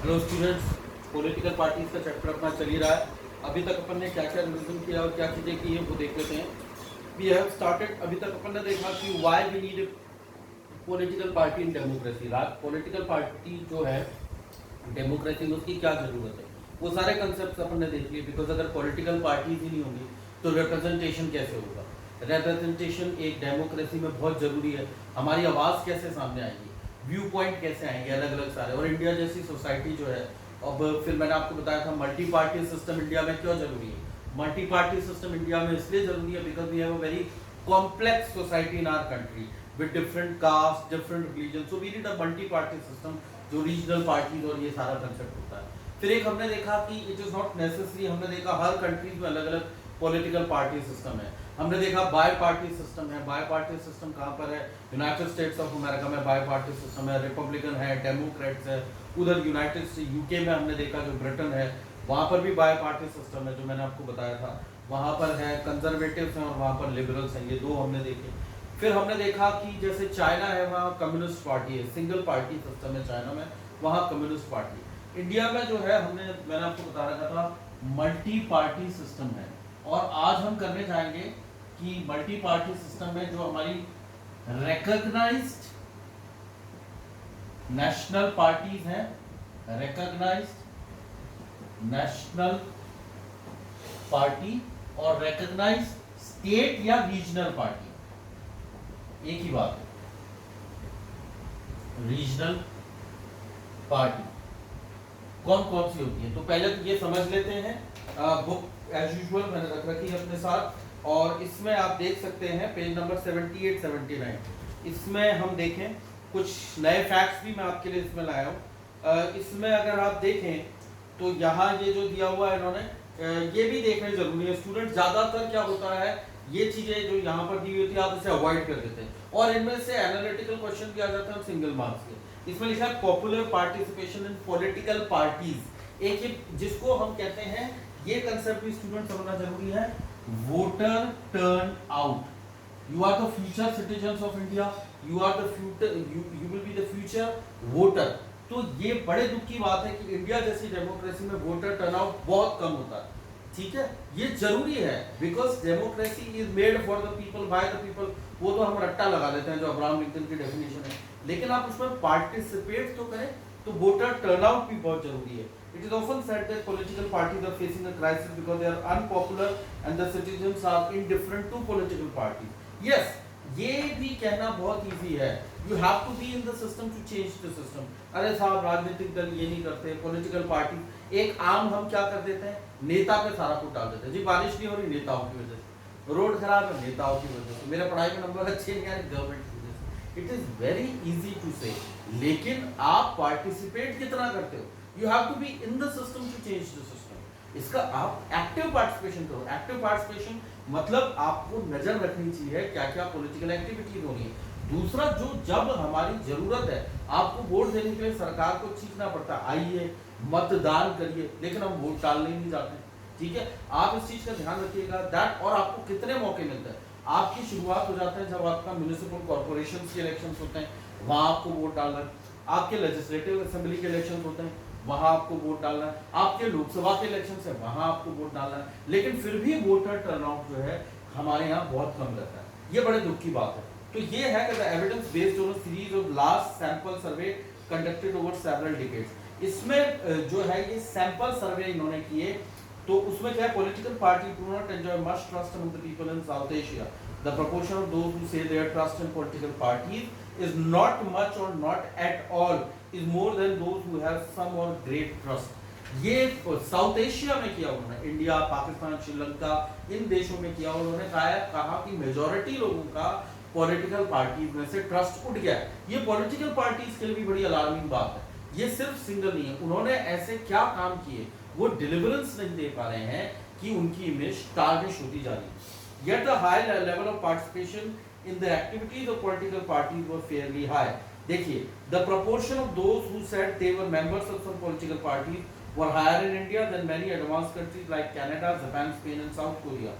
Hello students, political parties का chapter अपना चल ही रहा है। अभी तक अपन ने क्या क्या रिविजन किया और क्या चीज़ें की हैं वो देख लेते हैं। वी हैव स्टार्टेड, अभी तक अपन ने देखा कि why we need political party in democracy. Political party जो है डेमोक्रेसी में उसकी क्या जरूरत है, वो सारे कंसेप्ट अपन ने देख लिए। बिकॉज अगर पॉलिटिकल पार्टीज ही नहीं होंगी तो रिप्रेजेंटेशन कैसे होगा। रिप्रेजेंटेशन एक डेमोक्रेसी में बहुत जरूरी है। हमारी आवाज़ कैसे सामने आएगी, व्यू पॉइंट कैसे आएंगे अलग अलग सारे। और इंडिया जैसी सोसाइटी जो है, अब फिर मैंने आपको बताया था मल्टी पार्टी सिस्टम इंडिया में क्यों जरूरी है। मल्टी पार्टी सिस्टम इंडिया में इसलिए जरूरी है because we have a very complex society in our country with different caste, different religions, so we need a multi-party system जो रीजनल पार्टीज और ये सारा कंसेप्ट होता है। फिर एक हमने देखा कि इट इज नॉट नेसेसरी, हमने देखा हर कंट्रीज में अलग अलग पॉलिटिकल पार्टी सिस्टम है। हमने देखा बाय पार्टी सिस्टम है। बाय पार्टी सिस्टम कहाँ पर है? यूनाइटेड स्टेट्स ऑफ अमेरिका में बाय पार्टी सिस्टम है, रिपब्लिकन है, डेमोक्रेट्स है। उधर यूनाइटेड यूके में हमने देखा जो ब्रिटेन है वहाँ पर भी बाय पार्टी सिस्टम है, जो मैंने आपको बताया था। वहाँ पर है कंजर्वेटिव्स हैं और वहाँ पर लिबरल्स हैं, ये दो हमने देखे। फिर हमने देखा कि जैसे चाइना है वहाँ कम्युनिस्ट पार्टी है, सिंगल पार्टी सिस्टम है चाइना में, वहाँ कम्युनिस्ट पार्टी। इंडिया में जो है मैंने आपको बता रखा था मल्टी पार्टी सिस्टम है। और आज हम करने जाएंगे कि मल्टी पार्टी सिस्टम में जो हमारी रिकॉग्नाइज्ड नेशनल पार्टीज हैं, रिकॉग्नाइज्ड नेशनल पार्टी और रिकॉग्नाइज्ड स्टेट या रीजनल पार्टी, एक ही बात है। रीजनल पार्टी कौन कौन सी होती है, तो पहले तो ये समझ लेते हैं। बुक एज यूजुअल मैंने रख रखी है अपने साथ, और इसमें आप देख सकते हैं पेज नंबर 78 79। इसमें हम देखें कुछ नए फैक्ट्स भी मैं आपके लिए इसमें लाया हूँ। इसमें अगर आप देखें तो यहाँ ये जो दिया हुआ है इन्होंने, ये भी देखना जरूरी है। स्टूडेंट ज्यादातर क्या होता है, ये चीजें जो यहाँ पर दी हुई थी आप इसे अवॉइड कर देते हैं, और इनमें से एनालिटिकल क्वेश्चन भी आ जाता है सिंगल मार्क्स के। इसमें लिखा है popular participation in political parties. एक ये जिसको हम कहते हैं, ये कंसेप्ट भी स्टूडेंट समझना जरूरी है, voter turnout. You are the future citizens of India, you are the future, you will be the future voter. तो ये बड़े दुख की बात है कि इंडिया जैसी डेमोक्रेसी में वोटर टर्नआउट बहुत कम होता है। ठीक है, ये जरूरी है because democracy is made for the people by the people. वो तो हम रट्टा लगा देते हैं जो अब्राहम लिंकन की डेफिनेशन है, लेकिन आप उसमें पार्टिसिपेट तो करें। तो वोटर टर्नआउट भी बहुत जरूरी है। It is often said that political parties are facing a crisis because they are unpopular and the citizens are indifferent to political party. Yes, ये भी कहना बहुत इजी है। You have to be in the system to change the system. अरे साहब, राजनीतिक दल ये नहीं करते, पॉलिटिकल पार्टी एक आम हम क्या कर देते हैं, नेता पे सारा कुछ डाल देते हैं। जी बारिश नहीं हो रही, नेताओं की वजह से। रोड खराब है, नेताओं की वजह से। मेरे पढ़ाई में नंबर अच्छे नहीं आ रहे, गवर्नमेंट की वजह से। It is very easy to say, लेकिन आप पार्टिसिपेट कितना करते हो। You have to be in the system to change the system. इसका आप एक्टिव पार्टिसिपेशन करो। एक्टिव पार्टिसिपेशन मतलब आपको नजर रखनी चाहिए क्या क्या पॉलिटिकल एक्टिविटीज होनी है। दूसरा, जो जब हमारी जरूरत है, आपको वोट देने के लिए सरकार को चीखना पड़ता है, आइए मतदान करिए, लेकिन हम वोट डालने नहीं जाते। ठीक है, आप इस चीज का ध्यान रखिएगा दैट। और आपको कितने मौके मिलते हैं, आपकी शुरुआत हो जाता है जब आपका म्युनिसिपल कॉर्पोरेशन के इलेक्शन होते हैं, वहां आपको वोट डालना है। आपके लेजिस्लेटिव असेंबली के इलेक्शन होते हैं, वहां आपको वोट डालना है। आपके लोकसभा के इलेक्शन है, वहां आपको वोट डालना है। लेकिन फिर भी वोटर टर्नआउट जो है हमारे यहाँ बहुत कम रहता है। ये बड़े दुख की बात है। तो ये है कि the evidence based on a series of large sample survey conducted over several decades. इसमें जो है ये सैंपल सर्वे इन्होंने किए, तो उसमें क्या है, political party do not enjoy much trust among the people in South Asia. The proportion of those who say their trust in political parties is not much or not at all, is more than those who have some or great trust. ये South Asia में किया उन्होंने, India, Pakistan, Sri Lanka, इन देशों में किया। उन्होंने कहा कि मेजॉरिटी लोगों का पॉलिटिकल पार्टीज में से ट्रस्ट उठ गया है। ये पॉलिटिकल पार्टीज के लिए भी बड़ी अलार्मिंग बात है। ये सिर्फ सिंगल नहीं है, उन्होंने ऐसे क्या काम किए, वो डिलीवरेंस नहीं दे पा रहे हैं कि उनकी इमेज टारगेट होती जा रही है। Yet the high level of participation in the activities of political parties were fairly high. देखिए, the proportion of those who said they were members of some political parties were higher in India than many advanced countries like Canada, Japan, Spain and South Korea.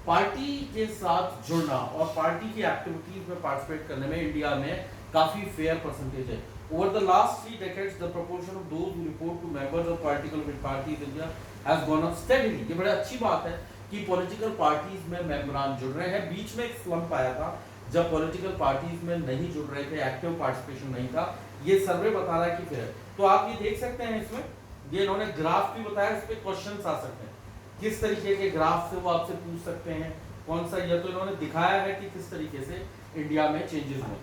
Party के साथ जुड़ना और party की activities में participate करने में India में काफी फेयर परसेंटेज है। Over the last 3 decades, the proportion of those who report to members of political parties in India has gone up steadily. ये बड़ी अच्छी बात है कि पॉलिटिकल पार्टीज में मेंबरान जुड़ रहे हैं। बीच में एक स्लम्प आया था जब पॉलिटिकल पार्टीज में नहीं जुड़ रहे थे, एक्टिव पार्टिसिपेशन नहीं था। ये सर्वे बता रहा है कि फिर तो आप ये देख सकते हैं इसमें, ये इन्होंने ग्राफ भी बताया, इस पे क्वेश्चंस आ सकते हैं, किस तरीके के ग्राफ से वो आपसे पूछ सकते हैं, कौन सा, ये तो इन्होंने दिखाया है कि किस तरीके से इंडिया में चेंजेस हुए।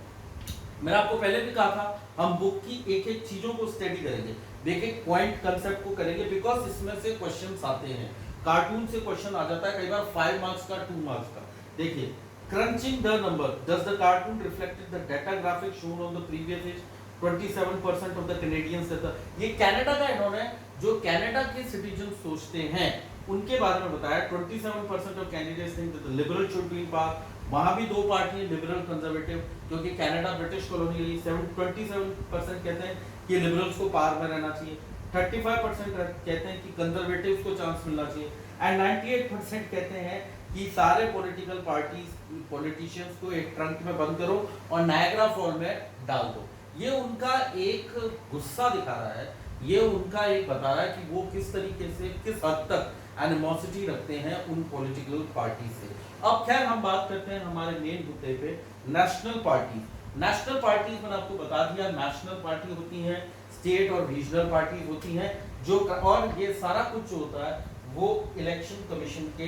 मैंने आपको पहले भी कहा था हम बुक की एक एक चीजों को स्टडी करेंगे, एक एक पॉइंट कंसेप्ट को करेंगे, बिकॉज इसमें से क्वेश्चंस आते हैं। कार्टून से क्वेश्चन आ जाता है कई बार 5 मार्क्स का, 2 मार्क्स का। देखिए, crunching the number, does the cartoon reflected the data graphic shown on the previous page? 27% of the Canadians that ये कनाडा का इन्होंने जो कनाडा के सिटीजन सोचते हैं उनके बारे में बताया। 27% of candidates think that the liberal should be in power. वहां भी दो पार्टी है, लिबरल कंजर्वेटिव, क्योंकि कनाडा ब्रिटिश कॉलोनी रही। 27% कहते हैं कि लिबरल्स को पावर में रहना चाहिए, 35% कहते हैं कि कंजर्वेटिव्स को चांस मिलना चाहिए, एंड 98% कहते हैं कि सारे पॉलिटिकल पार्टीज पॉलिटिशियंस को एक ट्रंक में बंद करो और नायग्रा फॉल में डाल दो। ये उनका एक गुस्सा दिखा रहा है, ये उनका एक बता रहा है कि वो किस तरीके से, किस हद तक एनिमोसिटी रखते हैं उन पॉलिटिकल पार्टी से। अब खैर हम बात करते हैं हमारे मेन मुद्दे पे, नेशनल पार्टी। नेशनल पार्टीज मैंने आपको बता दिया, नेशनल पार्टी होती हैं, स्टेट और रीजनल पार्टीज होती हैं जो, और ये सारा कुछ जो होता है वो इलेक्शन कमीशन के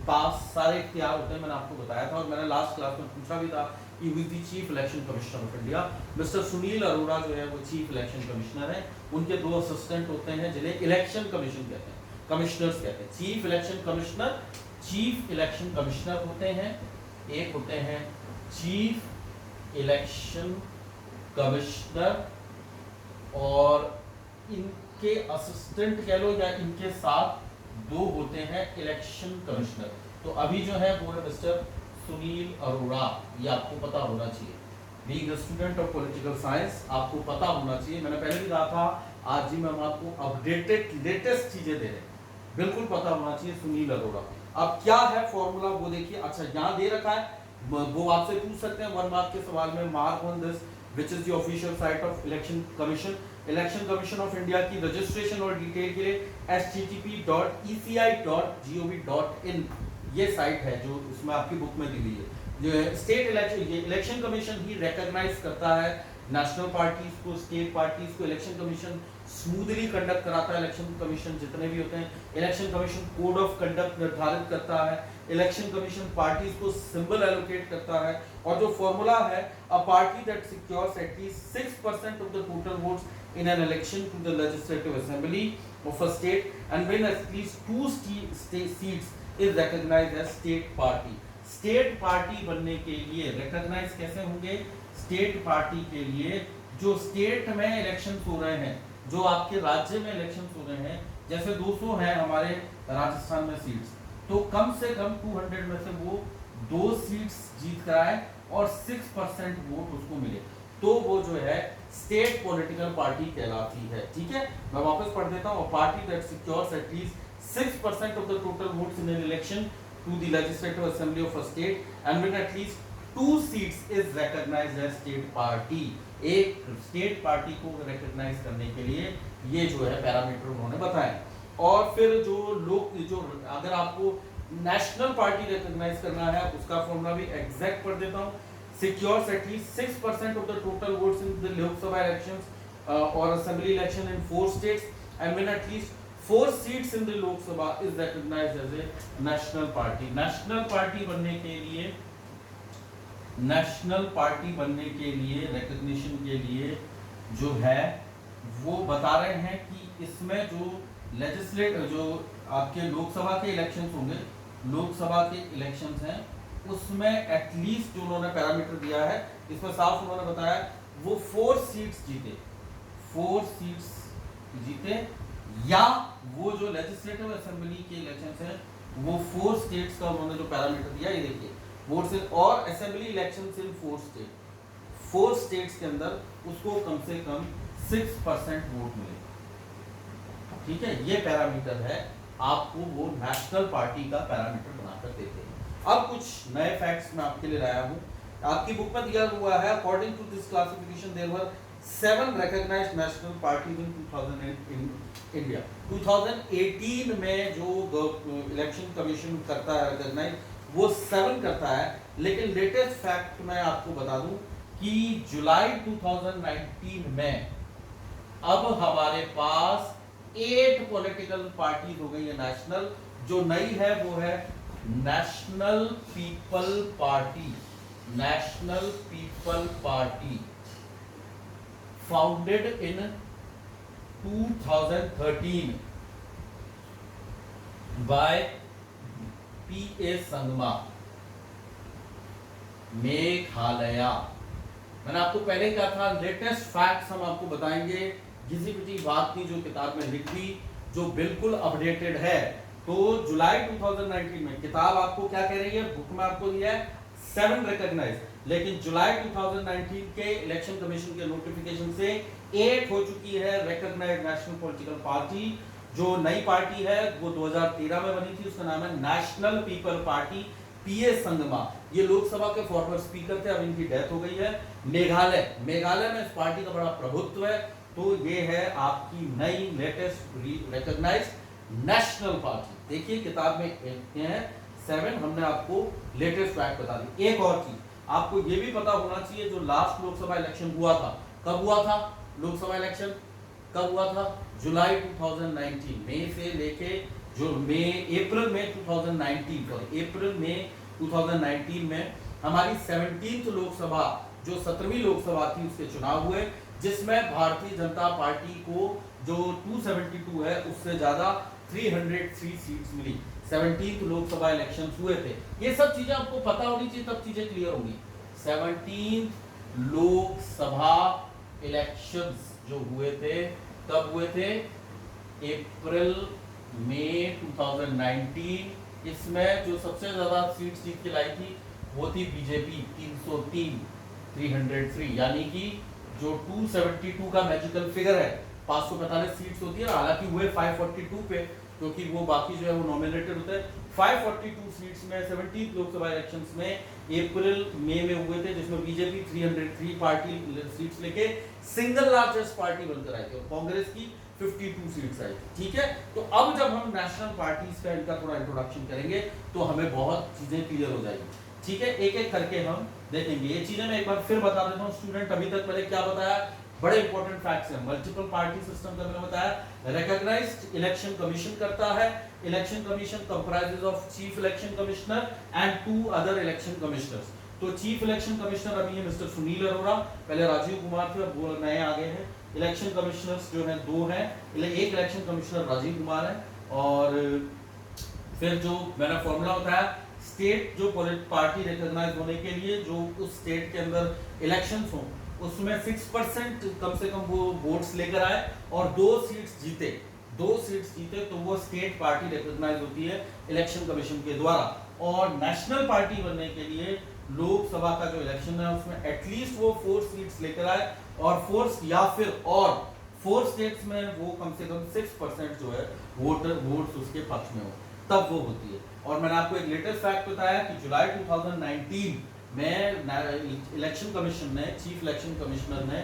पास सारे इख्तियार होते हैं। मैंने आपको बताया था और मैंने लास्ट क्लास में पूछा भी था कि who is the chief election commissioner of India. Mister Sunil Arora जो है वो चीफ इलेक्शन कमिश्नर है, उनके 2 असिस्टेंट होते हैं जिन्हें इलेक्शन कमीशन कहते हैं, कमिश्नर्स कहते हैं। Chief election commissioner, chief election commissioner होते हैं, एक होते हैं चीफ इलेक्शन कमिश्नर, और इनके असिस्टेंट कह लो या इनके साथ 2 होते हैं इलेक्शन कमिश्नर। तो अभी जो है वो है मिस्टर सुनील अरोड़ा, ये आपको पता होना चाहिए। Being a student of political science आपको पता होना चाहिए। मैंने पहले भी कहा था आज ही मैं आपको अपडेटेड लेटेस्ट चीजें दे रहे हैं, बिल्कुल पता होना चाहिए सुनील अरोड़ा। अब क्या है फॉर्मूला वो देखिए। अच्छा, यहाँ दे रखा है, वो आपसे पूछ सकते हैं 1 मार्क के सवाल में, mark on this which is the official site of election commission. Election commission of India की रजिस्ट्रेशन और डिटेल के लिए http.eci.gov.in ये साइट है जो इसमें आपकी बुक में दी हुई है। जो स्टेट इलेक्शन कमीशन ही रिकॉग्नाइज करता है नेशनल पार्टीज को, स्टेट पार्टीज को। इलेक्शन कमीशन स्मूथली कंडक्ट कराता है, इलेक्शन कमीशन जितने भी होते हैं। Election commission code of conduct निर्धारित करता है, इलेक्शन कमीशन पार्टीज को सिंबल एलोकेट करता है, और जो फॉर्मूला है, a party that secures at least 6% of the total votes in an election to the legislative assembly of a state and win at least 2 seats is recognized as state party. State party बनने के लिए recognize कैसे होंगे? State party के लिए जो state में elections हो रहे हैं, जो आपके राज्य में इलेक्शंस हो रहे हैं, जैसे 200 हैं हमारे राजस्थान में सीट्स, तो कम से कम 200 में से वो 2 सीट्स जीत कर आए और 6% वोट उसको मिले, तो वो जो है स्टेट पॉलिटिकल पार्टी कहलाती है। ठीक है, मैं वापस पढ़ देता हूँ। Party that secures at least 6% of the total votes in an election to the legislative assembly of a state and win at least 2 seats is recognized as state party. एक स्टेट पार्टी को रिकॉग्नाइज करने के लिए ये जो है पैरामीटर उन्होंने बताए। और फिर जो लोग, जो अगर आपको नेशनल पार्टी रिकॉग्नाइज करना है उसका फॉर्मूला भी एग्जैक्ट पढ़ देता हूँ। Secures at least 6% of the total votes in the Lok Sabha elections or assembly election in 4 states and win at least 4 seats in the Lok Sabha is recognized as a national party. National party बनने के लिए, national party बनने के लिए, recognition के लिए जो है वो बता रहे हैं कि इसमें जो legislative, जो आपके लोकसभा के इलेक्शंस होंगे, लोकसभा के इलेक्शंस हैं, उसमें एटलीस्ट जो उन्होंने पैरामीटर दिया है, इसमें साफ उन्होंने बताया वो 4 सीट्स जीते, 4 सीट्स जीते, या वो जो लेजिस्लेटिव असेंबली के इलेक्शंस हैं वो 4 स्टेट्स का उन्होंने जो पैरामीटर दिया, ये देखिए वोट्स और assembly elections in 4 state, 4 states के अंदर उसको कम से कम 6% वोट मिले। ठीक है, ये पैरामीटर है, आपको वो नेशनल पार्टी का पैरामीटर बनाकर देते हैं। अब कुछ नए फैक्ट्स मैं आपके लिए लाया हूँ, आपकी बुक में दिया हुआ है। According to this classification there were 7 recognized national parties in 2008 in India. 2018 में जो इलेक्शन कमीशन करता है रिकॉग्नाइज, वो 7 करता है, लेकिन लेटेस्ट फैक्ट मैं आपको बता दूं कि जुलाई 2019 में अब हमारे पास 8 पॉलिटिकल पार्टीज हो गई है नेशनल। जो नई है वो है national people party. National people party founded इन 2013 बाय पी.ए. संगमा, मेघालय। मैंने आपको पहले कहा था लेटेस्ट फैक्ट्स हम आपको बताएंगे, किसी भी बात की जो किताब में लिख दी जो बिल्कुल अपडेटेड है। तो जुलाई 2019 में किताब आपको क्या कह रही है, बुक में आपको दिया है 7 रिकॉग्नाइज, लेकिन जुलाई 2019 के इलेक्शन कमीशन के नोटिफिकेशन से 8 हो चुकी है रिकॉग्नाइज्ड नेशनल पॉलिटिकल पार्टी। जो नई पार्टी है वो 2013 में बनी थी, उसका नाम है national people party, PA. Sangma. ये लोकसभा के फॉर्मर स्पीकर थे, अब इनकी डेथ हो गई है। मेघालय में इस पार्टी का बड़ा प्रभुत्व है। तो ये है आपकी नई लेटेस्ट रिकॉग्नाइज्ड नेशनल पार्टी। देखिए किताब में हैं 7, हमने आपको लेटेस्ट फैक्ट बता दी। एक और चीज आपको ये भी पता होना चाहिए, जो लास्ट लोकसभा इलेक्शन हुआ था, कब हुआ था लोकसभा इलेक्शन, कब हुआ था, जुलाई 2019 मई से लेके जो अप्रैल में 2019 में हमारी 17th लोकसभा, जो 17वीं लोकसभा थी, उसके चुनाव हुए, जिसमें भारतीय जनता पार्टी को जो 272 है उससे ज्यादा 303 सीट्स मिली। 17th लोकसभा इलेक्शंस हुए थे। ये सब चीजें आपको पता होनी चाहिए, तब चीजें क्लियर होंगी। 17th लोकसभा इलेक्शंस जो हुए थे, कब हुए थे, अप्रैल में 2019। इसमें जो सबसे ज्यादा सीट्स जीत के लाई थी वो थी बीजेपी 303, यानी कि जो 272 का मैजिकल फिगर है, 545 सीट्स होती है, हालांकि हुए 542 पे, क्योंकि वो बाकी जो है वो नॉमिनेटेड होते हैं। 542 सीट्स में 17th लोकसभा इलेक्शंस में अप्रैल मई में हुए थे, जिसमें बीजेपी 303 पार्टी सीट्स लेके सिंगल लार्जेस्ट पार्टी बनकर आई थी, और कांग्रेस की 52 सीट्स आई थी। ठीक है, तो अब जब हम नेशनल पार्टीज का इनका थोड़ा इंट्रोडक्शन करेंगे तो हमें बहुत चीजें क्लियर हो जाएगी। ठीक है, एक एक करके हम देखेंगे। ये चीजें मैं एक बार फिर बता देता हूँ स्टूडेंट, अभी तक मैंने क्या बताया, बड़े इंपॉर्टेंट फैक्ट्स हैं। मल्टीपल पार्टी सिस्टम का मैंने बताया, रिकॉग्नाइज्ड इलेक्शन कमीशन करता है। Election commission comprises of chief election commissioner and 2 other election commissioners. तो चीफ इलेक्शन कमिश्नर अभी है मिस्टर सुनील अरोड़ा, पहले राजीव कुमार थे, अब वो नए आ गए हैं। इलेक्शन कमिश्नर्स जो हैं 2 हैं, एक इलेक्शन कमिश्नर राजीव कुमार है, और फिर जो मैंने फॉर्मूला बताया, स्टेट जो पार्टी रिकॉग्नाइज होने के लिए जो उस स्टेट के अंदर इलेक्शंस हो, उसमें 6% कम से कम वो वोट्स लेकर आए और 2 सीट्स जीते, तो वो स्टेट पार्टी रिकॉग्नाइज होती है इलेक्शन कमीशन के द्वारा। और नेशनल पार्टी बनने के लिए लोकसभा का जो इलेक्शन है उसमें एटलीस्ट वो 4 सीट्स लेकर आए, और 4 स्टेट्स में वो कम से कम 6% जो है वोट्स उसके पक्ष में हो, तब वो होती है। और मैंने आपको एक लेटेस्ट फैक्ट बताया कि जुलाई 2019 में इलेक्शन कमीशन ने, चीफ इलेक्शन कमिश्नर ने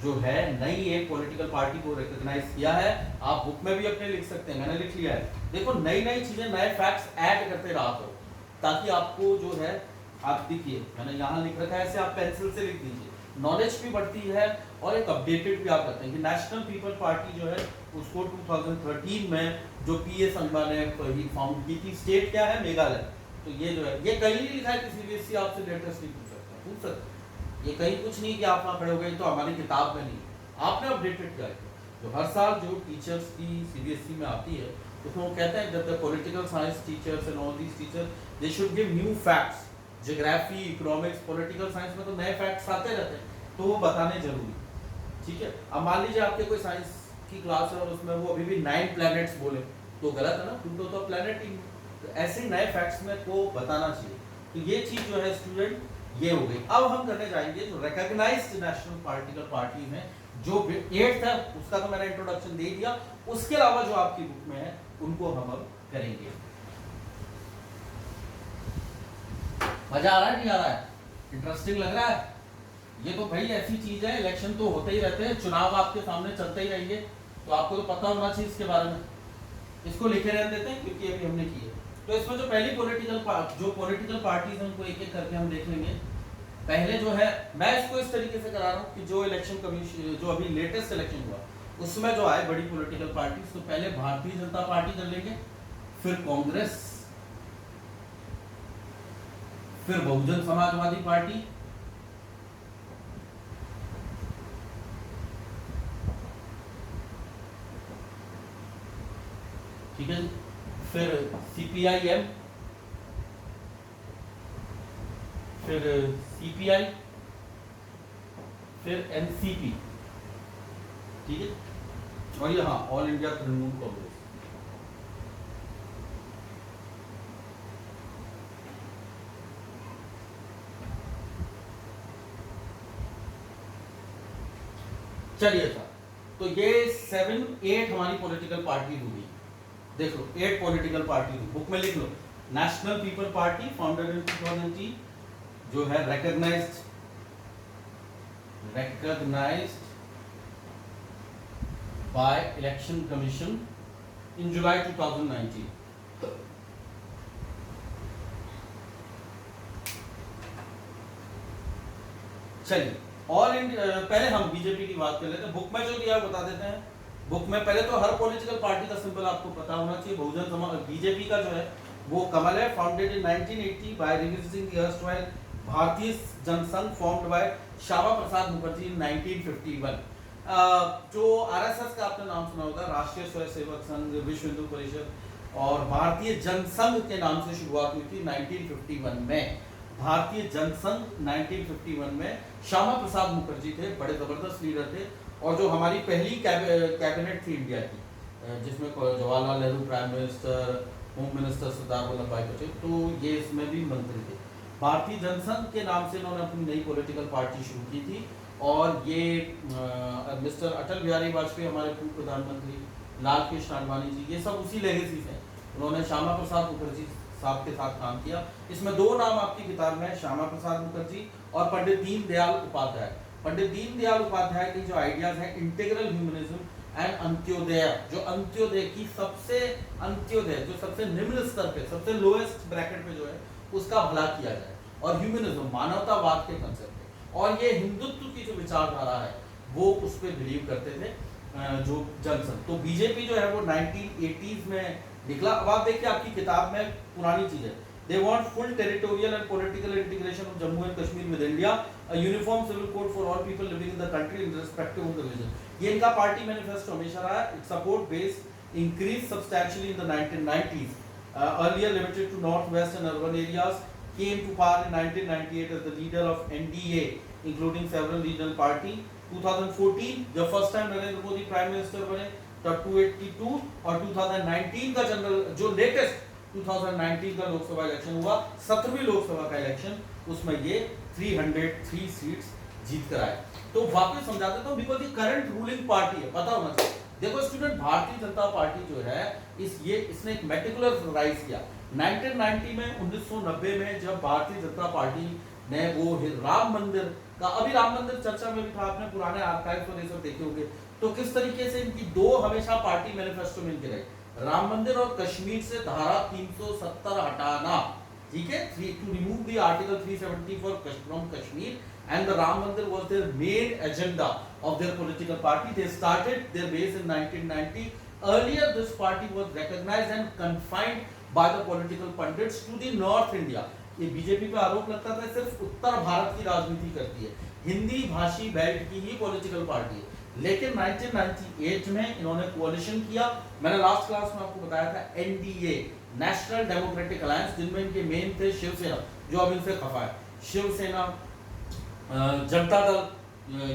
जो है नई एक पॉलिटिकल पार्टी को रिकॉग्नाइज किया है। आप बुक में भी अपने लिख सकते हैं, मैंने लिख लिया है। देखो नई चीजें, नए फैक्ट्स ऐड करते रहा करो, ताकि आपको जो है, आप देखिए मैंने यहाँ लिख रखा है, ऐसे आप पेंसिल से लिख दीजिए, नॉलेज भी बढ़ती है और एक अपडेटेड भी आप करते हैं कि नेशनल पीपल पार्टी जो है उसको 2013 में जो पी.ए. संगमा ने फाउंड की थी। स्टेट क्या है, मेघालय। तो ये जो है, ये कहीं नहीं लिखा है कि सीबीएसई आपसे लेटेस्ट नहीं पूछ सकता, ये कहीं कुछ नहीं कि आप वहाँ खड़े हो गए, तो हमारी किताब में नहीं, आपने अपडेटेड किया है। जो हर साल जो टीचर्स की सीबीएसई में आती है, उसमें वो कहते हैं जब the political science teachers and all these teachers they should give new facts. Geography, economics, political science में तो नए फैक्ट्स आते रहते हैं, तो वो बताने जरूरी। ठीक है, अब मान लीजिए आपके कोई साइंस की क्लास है और उसमें वो अभी भी 9 प्लैनेट्स बोले, तो गलत है ना, उनको तो प्लैनेट ही। तो ऐसे नए फैक्ट्स में को बताना चाहिए। तो ये चीज जो है स्टूडेंट, ये हो गई। अब हम करने जाएंगे जो रिकॉग्नाइज्ड नेशनल पॉलिटिकल पार्टी में जो 8th है, उसका तो मैंने इंट्रोडक्शन दे दिया। उसके अलावा जो आपकी बुक में है उनको हम अब करेंगे। मजा आ रहा है, नहीं आ रहा है, इंटरेस्टिंग लग रहा है? ये तो भाई ऐसी चीज है, इलेक्शन तो होते ही रहते हैं, चुनाव आपके सामने चलते ही रहेंगे, तो आपको तो पता होना चाहिए इसके बारे में। इसको लिखे रहने देते हैं क्योंकि अभी हमने की है। तो इसमें जो पहली पॉलिटिकल पार्टीज हैं उनको एक एक करके हम देख लेंगे। पहले जो है, मैं इसको इस तरीके से करा रहा हूँ कि जो इलेक्शन कमीशन जो अभी लेटेस्ट इलेक्शन हुआ उसमें जो आए बड़ी पॉलिटिकल पार्टी, तो पहले भारतीय जनता पार्टी कर लेंगे, फिर कांग्रेस, फिर बहुजन समाजवादी पार्टी, ठीक है, फिर सीपीआईएम, फिर सीपीआई, फिर एनसीपी, ठीक है, और ये हाँ ऑल इंडिया तृणमूल कांग्रेस। चलिए सर, तो ये 7-8 हमारी पॉलिटिकल पार्टी होगी। देख लो 8 पॉलिटिकल पार्टी, बुक में लिख लो। National people party founded in 2003, जो है recognized by election commission in July 2019। चलिए ऑल इंडिया, पहले हम बीजेपी की बात कर लेते हैं। बुक में जो दिया बता देते हैं। बुक में पहले तो हर पॉलिटिकल पार्टी का सिंबल आपको पता होना चाहिए। बहुजन समाज बीजेपी का जो है वो कमल है, founded in 1980 by revisiting the erstwhile Bharatiya Jana Sangh formed by Shyama Prasad Mukherjee in 1951। जो आरएसएस का आपने नाम सुना होगा, राष्ट्रीय स्वयंसेवक संघ, विश्व हिंदू परिषद और भारतीय जनसंघ के नाम से शुरुआत हुई थी 1951 में। भारतीय जनसंघ 1951 में श्यामा प्रसाद मुखर्जी थे, बड़े जबरदस्त लीडर थे, और जो हमारी पहली कैबिनेट थी इंडिया की, जिसमें Jawaharlal Nehru prime minister, home minister Sardar Vallabhbhai Patel, तो ये इसमें भी मंत्री थे। भारतीय जनसंघ के नाम से इन्होंने अपनी नई पॉलिटिकल पार्टी शुरू की थी, और ये मिस्टर अटल बिहारी वाजपेयी, हमारे पूर्व प्रधानमंत्री, लाल कृष्ण आडवाणी जी, ये सब उसी लेगेसी से। उन्होंने श्यामा प्रसाद मुखर्जी साहब के साथ काम किया। इसमें 2 नाम आपकी किताब में है, श्यामा प्रसाद मुखर्जी और पंडित दीनदयाल उपाध्याय। पंडित दीनदयाल उपाध्याय की जो आइडियाज हैं, इंटीग्रल ह्यूमनिज्म एंड अंत्योदय, जो अंत्योदय की अंत्योदय जो सबसे निम्न स्तर पे, सबसे लोएस्ट ब्रैकेट पे जो है उसका भला किया जाए, और ह्यूमनिज्म मानवतावाद के कंसेप्ट पे, और ये हिंदुत्व की जो विचारधारा है वो उस पर बिलीव करते थे जो जनसंघ। तो बीजेपी जो है वो 1980s में निकला। अब आप देखिए आपकी किताब में पुरानी चीज है, they want full territorial and political integration of Jammu and Kashmir with India, a uniform civil code for all people living in the country irrespective of the religion। ये इनका पार्टी मैनिफेस्टो हमेशा रहा है। Its support base increased substantially in the 1990s, earlier limited to northwest and urban areas, came to power in 1998 as the leader of NDA including several regional party। 2014 जब first time Narendra Modi prime minister बने तब 282, और 2019 का general जो latest 2019 का Lok Sabha election हुआ, 17वीं लोकसभा का election, उसमें ये 303 सीट्स जीत कर आए। तो वापस समझा देता हूं, बिकॉज ये करंट रूलिंग पार्टी है, पता होना चाहिए। देखो स्टूडेंट, भारतीय जनता पार्टी जो है इसने एक मेटिकुलर राइज किया 1990 में, 1990 में जब भारतीय जनता पार्टी ने वो राम मंदिर का, अभी राम मंदिर चर्चा में भी था, आपने पुराने आर्काइव और ये सब देखे होंगे, तो किस तरीके से इनकी 2 हमेशा पार्टी मैनिफेस्टो में इनके रहे, राम मंदिर और कश्मीर से धारा 370 हटाना, ठीक है, to remove the article 370 from Kashmir, and the Ram Mandir was their main agenda of their political party। They started their base in 1990। Earlier this party was recognized and confined by the political pundits to the North India। ये BJP पे आरोप लगता था सिर्फ उत्तर भारत की राजनीति करती है, हिंदी भाषी बेल्ट की ही पॉलिटिकल पार्टी है। लेकिन 1998 में इन्होंने कोalition किया, मैंने लास्ट क्लास में आपको बताया था, एनडीए, नेशनल डेमोक्रेटिक अलायंस, जिनमें इनके मेन थे शिवसेना, जो अब इनसे खफा है, शिवसेना, जनता दल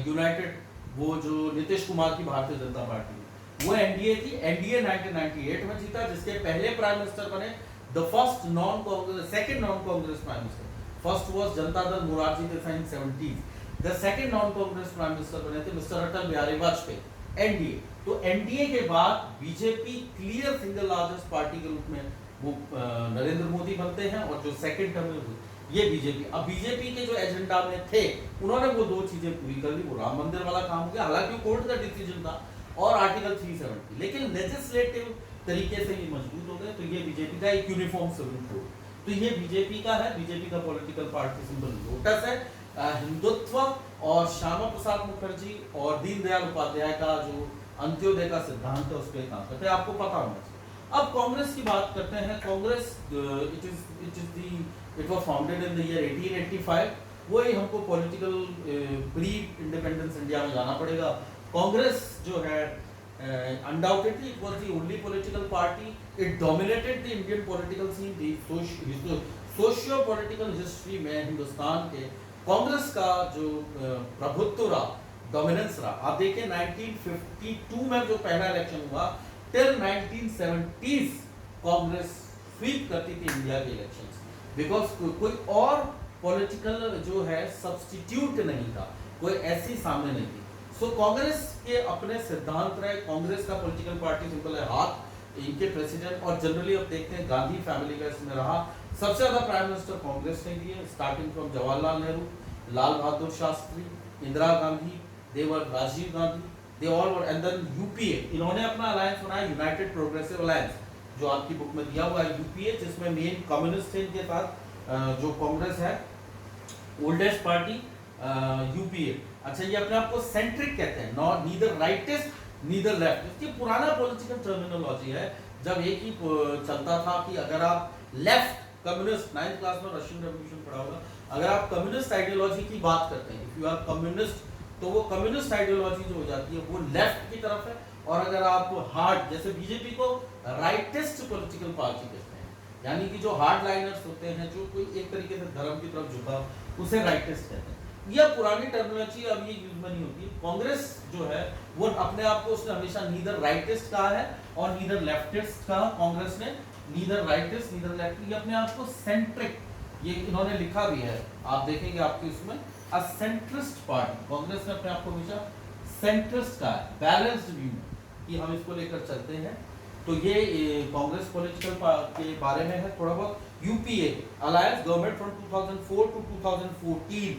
यूनाइटेड, वो जो नीतीश कुमार की भारतीय जनता पार्टी, वो एनडीए थी। एनडीए 1998 में जीता, जिसके पहले प्राइम मिनिस्टर बने the first non Congress, second non Congress prime minister, first was Janata Dal Morarji Desai in 70s, the second non Congress prime minister बने थे मिस्टर अटल बिहारी वाजपेयी, एनडीए। तो एनडीए के बाद BJP clear single largest party के रूप में वो नरेंद्र मोदी बनते हैं, और जो सेकंड टर्म में ये बीजेपी। अब बीजेपी के जो एजेंडा में थे उन्होंने वो दो चीजें पूरी कर ली, वो राम मंदिर वाला काम हो गया, हालांकि कोर्ट का डिसीजन था, और आर्टिकल 370, लेकिन लेजिस्लेटिव तरीके से ये मजबूत हो गए। तो ये बीजेपी का एक यूनिफॉर्म सिविल कोड, तो ये बीजेपी का है। बीजेपी का पॉलिटिकल पार्टी सिंबल लोटस है। हिंदुत्व और श्यामा प्रसाद मुखर्जी और दीनदयाल उपाध्याय का जो अंत्योदय का सिद्धांत है उस पर काम करते हैं, आपको पता होना चाहिए। अब कांग्रेस की बात करते हैं। Congress it was founded in the year 1885। वही हमको पॉलिटिकल प्री इंडिपेंडेंस इंडिया में जाना पड़ेगा। कांग्रेस जो है undoubtedly it was the only political party. It dominated the Indian political scene. The socio-political history में हिंदुस्तान के कांग्रेस का जो प्रभुत्व रहा, डोमिनेंस रहा, आप देखिए 1952 में जो पहला इलेक्शन हुआ, टिल 1970s कांग्रेस स्वीप करती थी इंडिया के इलेक्शंस, बिकॉज कोई और पॉलिटिकल जो है सब्स्टिट्यूट नहीं था, कोई ऐसी सामने नहीं थी। सो कांग्रेस के अपने सिद्धांत रहे। कांग्रेस का पॉलिटिकल पार्टी सिंबल है हाथ। इनके प्रेसिडेंट और जनरली अब देखते हैं गांधी फैमिली का इसमें रहा। सबसे ज्यादा प्राइम मिनिस्टर कांग्रेस ने दिए, स्टार्टिंग फ्रॉम जवाहरलाल नेहरू, लाल बहादुर शास्त्री, इंदिरा गांधी, देवर Rajiv Gandhi, they all were, and then UPA. इन्होंने अपना अलायंस बनाया, यूनाइटेड प्रोग्रेसिव अलायंस, जो आपकी बुक में दिया हुआ है यूपीए, जिसमें मेन कम्युनिस्ट थे इनके साथ। जो कांग्रेस है ओल्डेस्ट पार्टी यूपीए। अच्छा, ये अपने आप को सेंट्रिक कहते हैं, not neither rightist neither left. इसकी पुराना पॉलिटिकल टर्मिनोलॉजी है, जब एक ही चलता था कि अगर आप लेफ्ट कम्युनिस्ट, 9th क्लास में रशियन रेवोल्यूशन पढ़ा होगा, अगर आप कम्युनिस्ट आइडियोलॉजी की बात करते हैं, इफ यू आर कम्युनिस्ट, तो वो कम्युनिस्ट आइडियोलॉजी जो हो जाती है वो लेफ्ट की तरफ है। और अगर आप हार्ड, जैसे बीजेपी को राइटिस्ट पॉलिटिकल पार्टी कहते हैं, यानी कि जो हार्ड लाइनर्स होते हैं, जो कोई एक तरीके से धर्म की तरफ झुका, उसे राइटिस्ट कहते हैं। यह पुरानी टर्मिनोलॉजी अब ये यूज में नहीं होती। कांग्रेस जो है वो अपने आप को उसने हमेशा नीदर राइटिस्ट कहा है और नीदर लेफ्टिस्ट कहा। कांग्रेस ने नीदर राइटिस्ट नीदर लेफ्ट, ये अपने आप को सेंट्रिक, ये इन्होंने लिखा भी है, आप देखेंगे आपके उसमें, अ सेंट्रिस्ट पार्टी। कांग्रेस ने अपने आप को हमेशा सेंट्रिस्ट कहा है, बैलेंस्ड व्यू कि हम इसको लेकर चलते हैं। तो ये कांग्रेस पॉलिटिकल के बारे में है थोड़ा बहुत। UPA alliance government from 2004 to 2014,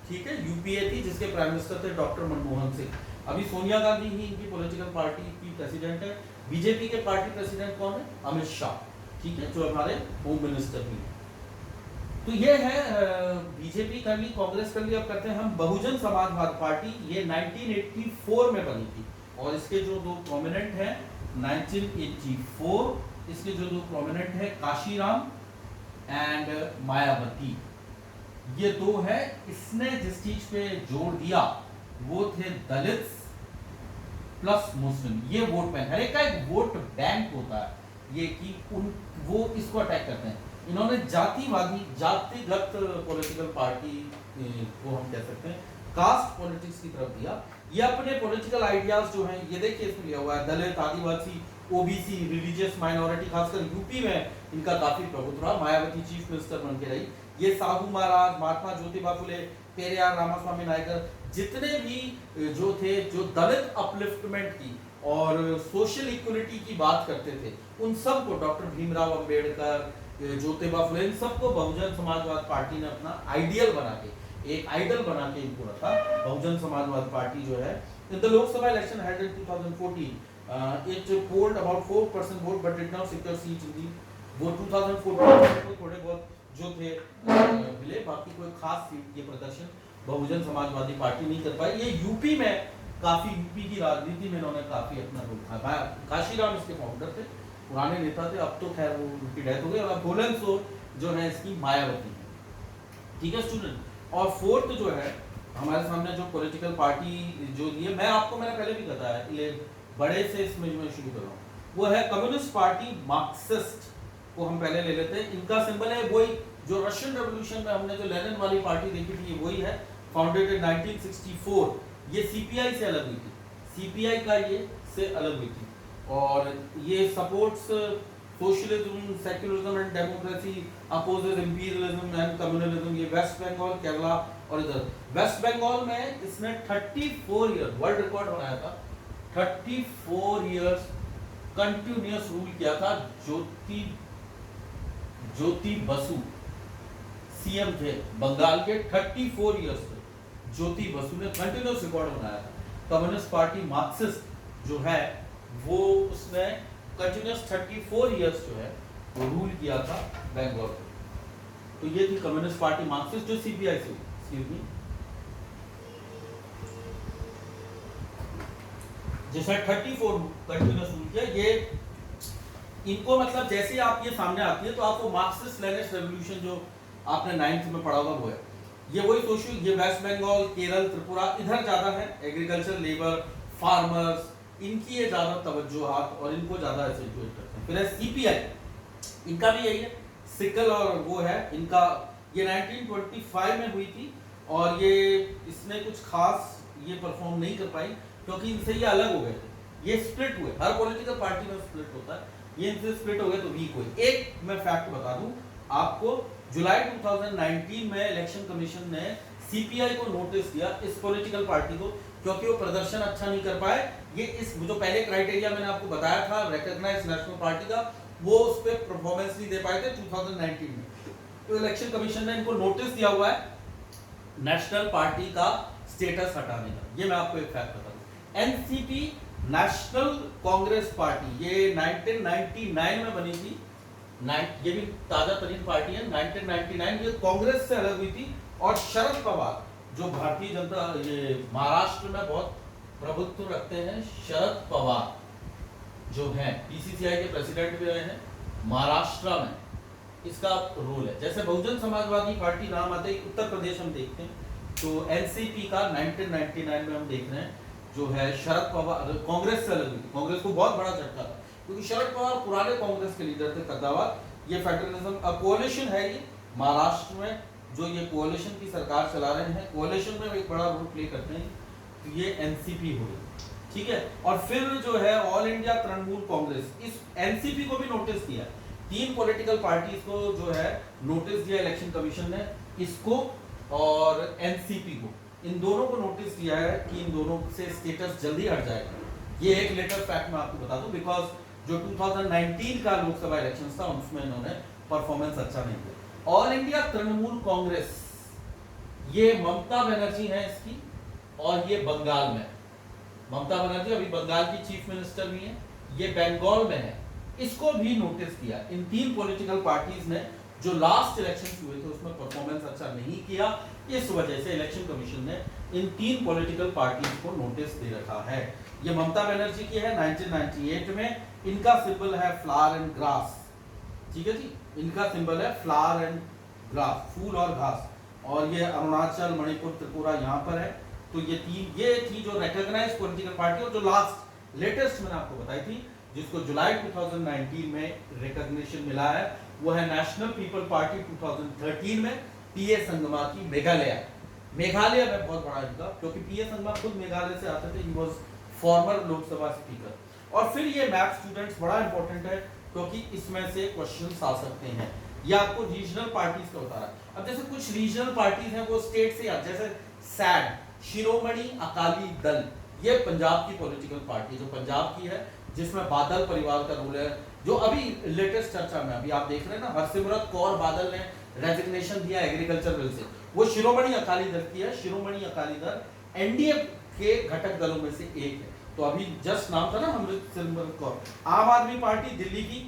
ठीक है। यूपीए थी जिसके प्राइम मिनिस्टर थे डॉक्टर मनमोहन सिंह। अभी सोनिया गांधी ही इनकी पॉलिटिकल पार्टी की प्रेसिडेंट है। बीजेपी के पार्टी प्रेसिडेंट कौन है? अमित शाह, ठीक है, जो हमारे होम मिनिस्टर भी हैं। तो ये है बीजेपी कर ली, कांग्रेस कर ली। अब करते हैं हम बहुजन समाजवाद पार्टी। ये 1984 में बनी थी और इसके जो दो प्रोमिनेंट हैं 1984, इसके जो दो प्रोमिनेंट है काशीराम एंड मायावती, ये दो है। इसने जिस चीज पे जोर दिया वो थे दलित प्लस मुस्लिम। ये वोट बैंक, हर एक का एक वोट बैंक होता है, ये कि उन वो इसको अटैक करते हैं। इन्होंने जातिवादी, जातिगत पॉलिटिकल पार्टी को हम कह सकते हैं, कास्ट पॉलिटिक्स की तरफ दिया। ये अपने पॉलिटिकल आइडियाज जो हैं, ये देखिए इसमें लिया हुआ है, दलित, आदिवासी, ओबीसी, रिलीजियस माइनॉरिटी, खासकर यूपी में इनका काफी प्रभुत्व रहा। मायावती चीफ मिनिस्टर बन के रही। ये साहू महाराज, महात्मा ज्योतिबा फुले, पेरियार, रामास्वामी नायकर, जितने भी जो थे, जो दलित अपलिफ्टमेंट की और सोशल इक्वलिटी की बात करते थे, उन सबको डॉक्टर भीमराव अंबेडकर, ज्योतिबा फुले, इन सबको बहुजन समाजवाद पार्टी ने अपना आइडियल बना के, एक आइडल बना के इनको रखा। बहुजन समाजवाद पार्टी जो है, in the Lok Sabha election held in 2014, it polled about 4% vote but did not secure seats in the वो 2014 में थोड़े बहुत जो थे मिले, बाकी कोई खास सीट ये प्रदर्शन बहुजन समाजवादी पार्टी नहीं कर पाई। ये यूपी में काफी, यूपी की राजनीति में इन्होंने काफी अपना रोल निभाया। काशीराम इसके फाउंडर थे, पुराने नेता थे, अब तो खैर वो उनकी डेथ हो गई। और भोलन सो जो है इसकी मायावती है, ठीक है स्टूडेंट। और फोर्थ जो है हमारे सामने जो पॉलिटिकल पार्टी जो ये मैं आपको मैंने पहले भी बताया, बड़े से इसमें जो मैं शुरू कर रहा हूँ, वो है कम्युनिस्ट पार्टी मार्क्सिस्ट को हम पहले ले लेते हैं। इनका सिंबल है वही जो रशियन रेवोल्यूशन में हमने जो लेनिन वाली पार्टी देखी थी, वही है, फाउंडेड इन 1964। ये सीपीआई से अलग हुई थी, सीपीआई का ये से अलग हुई थी। और ये supports socialism, secularism and democracy, opposes imperialism and communalism. ये वेस्ट बंगाल, केरला और इधर वेस्ट बंगाल में इसने 34 ईयर वर्ल्ड रिकॉर्ड बनाया था। 34 ईयर्स कंटिन्यूअस रूल किया था ज्योति बसु, सीएम थे बंगाल के 34 इयर्स तक ज्योति बसु ने कंटिन्यूस रिकॉर्ड बनाया था। कम्युनिस्ट पार्टी मार्क्सिस्ट जो है वो उसने कंटिन्यूस 34 इयर्स जो है वो रूल किया था बंगाल। तो ये थी कम्युनिस्ट पार्टी मार्क्सिस्ट जो सीपीआई से, एक्सक्यूज मी, जिसने 34 कंटिन्यूस रूल किया। ये इनको मतलब जैसे ही आप ये सामने आती है तो आपको मार्क्सिस्ट लेनिस्ट रेवोल्यूशन जो आपने 9th में पढ़ा होगा वो है। ये वही सोचो, ये वेस्ट बंगाल, केरल, त्रिपुरा इधर ज्यादा है, एग्रीकल्चर, लेबर, फार्मर्स, इनकी ये ज्यादा तवज्जोहात और इनको ज्यादा एसेंचुएट करते हैं। फिर है सीपीआई, इनका भी यही है, सिकल और वो है इनका। ये 1925 में हुई थी और ये इसने कुछ खास ये परफॉर्म नहीं कर पाई क्योंकि इनसे ये अलग हो गए थे, ये स्प्लिट हुए। हर पॉलिटिकल पार्टी में स्प्लिट होता है, ये इनसे स्प्लिट हो गए तो वीक हुए। एक मैं फैक्ट बता दूं आपको, जुलाई 2019 में इलेक्शन कमीशन ने सीपीआई को नोटिस दिया, इस पॉलिटिकल पार्टी को, क्योंकि वो प्रदर्शन अच्छा नहीं कर पाए। ये इस जो पहले क्राइटेरिया मैंने आपको बताया था रिकॉग्नाइज्ड नेशनल पार्टी का, वो उस पर परफॉर्मेंस नहीं दे पाए थे 2019 में। तो इलेक्शन कमीशन ने इनको नोटिस दिया हुआ है नेशनल पार्टी का स्टेटस हटाने का। ये मैं आपको एक फैक्ट बता दूं। एनसीपी नेशनल कांग्रेस पार्टी, ये 1999 में बनी थी। ये भी ताजा तरीन पार्टी है, 1999 ये कांग्रेस से अलग हुई थी। और शरद पवार जो भारतीय जनता, ये महाराष्ट्र में बहुत प्रभुत्व रखते हैं, शरद पवार जो हैं बीसीसीआई के प्रेसिडेंट भी रहे हैं महाराष्ट्र में, इसका रोल है। जैसे बहुजन समाजवादी पार्टी नाम आते ही उत्तर प्रदेश हम देखते हैं, तो एनसीपी का 1999 में हम देख रहे हैं जो है शरद पवार कांग्रेस से अलग हुई थी। कांग्रेस को बहुत बड़ा झटका था क्योंकि शरद पवार पुराने कांग्रेस के लीडर थे कद्दावर। ये फेडरलिज्म कोalition है, ये महाराष्ट्र में जो ये कोalition की सरकार चला रहे हैं, कोalition में एक बड़ा रोल प्ले करते हैं, तो ये एनसीपी हो गई, ठीक है। और फिर जो है ऑल इंडिया तृणमूल कांग्रेस, इस एनसीपी को भी नोटिस दिया। 3 पॉलिटिकल पार्टीज को जो है नोटिस दिया इलेक्शन कमीशन ने, इसको और एनसीपी को, इन दोनों को नोटिस दिया है कि इन दोनों से स्टेटस जल्दी हट जाएगा। ये एक लेटर फैक्ट मैं आपको बता दूं, बिकॉज जो 2019 का लोकसभा इलेक्शन था उसमें इन्होंने परफॉर्मेंस अच्छा नहीं किया। ऑल इंडिया तृणमूल कांग्रेस, ये ममता बनर्जी है इसकी, और ये बंगाल में, ममता बनर्जी अभी बंगाल की चीफ मिनिस्टर भी है, ये बंगाल में है, इसको भी नोटिस दिया। इन 3 पॉलिटिकल पार्टीज ने जो लास्ट इलेक्शन हुए थे उसमें परफॉर्मेंस अच्छा नहीं किया, इस वजह से इलेक्शन कमीशन ने इन 3 पॉलिटिकल पार्टीज को नोटिस दे रखा है। ये ममता बनर्जी की है 1998 में, इनका सिंबल है फ्लावर एंड ग्रास, ठीक है जी, इनका सिंबल है फ्लावर एंड ग्रास, फूल और घास। और ये अरुणाचल, मणिपुर, त्रिपुरा यहाँ पर है। तो ये थी जो रिकॉग्नाइज्ड पॉलिटिकल पार्टी, और जो लास्ट लेटेस्ट मैंने आपको बताई थी जिसको जुलाई 2019 में रिकॉग्निशन मिला है, वो है नेशनल पीपल पार्टी 2013 में पीए संगमा की, मेघालय में बहुत बड़ा इनका, क्योंकि पीए संगमा खुद मेघालय से आते थे, he was farmer Lok Sabha speaker. और फिर ये मैप स्टूडेंट्स बड़ा इंपॉर्टेंट है क्योंकि इसमें से क्वेश्चंस आ सकते हैं। ये आपको रीजनल पार्टीज का बता रहा है। अब जैसे कुछ रीजनल पार्टीज हैं वो स्टेट से, जैसे सैड, शिरोमणि अकाली दल, ये पंजाब की पॉलिटिकल पार्टी जो पंजाब की है, जिसमें बादल परिवार का रोल है, जो अभी लेटेस्ट चर्चा में अभी आप देख रहे हैं ना, हरसिमरत कौर बादल ने रेजिग्नेशन दिया एग्रीकल्चर बिल से, वो शिरोमणि अकाली दल की है। शिरोमणि अकाली दल एनडीए के घटक दलों में से एक है। तो अभी जस्ट नाम था ना हरसिमरत कौर। आम आदमी पार्टी दिल्ली की,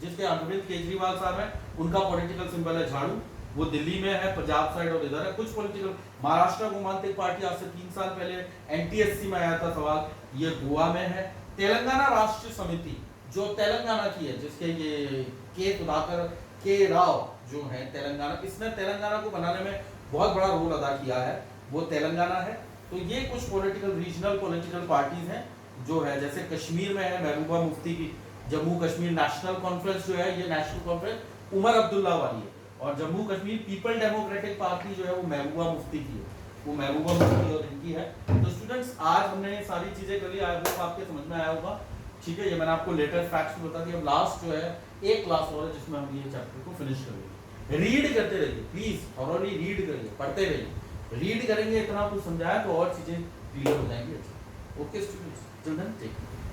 जिसके अरविंद केजरीवाल साहब हैं, उनका पॉलिटिकल सिंबल है झाड़ू, वो दिल्ली में है, पंजाब साइड और इधर है। कुछ पॉलिटिकल, महाराष्ट्र गोमांतक पार्टी आज से 3 साल पहले एनटीएससी में आया था सवाल, ये गोवा में है। तेलंगाना राष्ट्र समिति जो तेलंगाना की है, जिसके ये के राव जो है तेलंगाना, इसने तेलंगाना को बनाने में बहुत बड़ा रोल अदा किया है, वो तेलंगाना है। तो ये कुछ पॉलिटिकल रीजनल पॉलिटिकल पार्टीज हैं जो है, जैसे कश्मीर में है महबूबा मुफ्ती की, जम्मू कश्मीर नेशनल कॉन्फ्रेंस जो है, ये नेशनल कॉन्फ्रेंस उमर अब्दुल्ला वाली है। और Jammu Kashmir people democratic party जो है वो महबूबा मुफ्ती की है, वो महबूबा मुफ्ती और इनकी है। तो स्टूडेंट्स आज हमने सारी चीजें कर ली, आई होप आपके समझ में आया होगा, ठीक है। ये मैंने आपको लेटेस्ट फैक्ट्स बता दिए। अब लास्ट जो है एक क्लास और है जिसमें हम ये चैप्टर को फिनिश करेंगे। रीड करते रहिए प्लीज, थॉरोली रीड करिए, पढ़ते रहिए। रीड करेंगे, इतना कुछ समझाया तो और चीजें क्लियर हो जाएंगी। Okay students, children take care.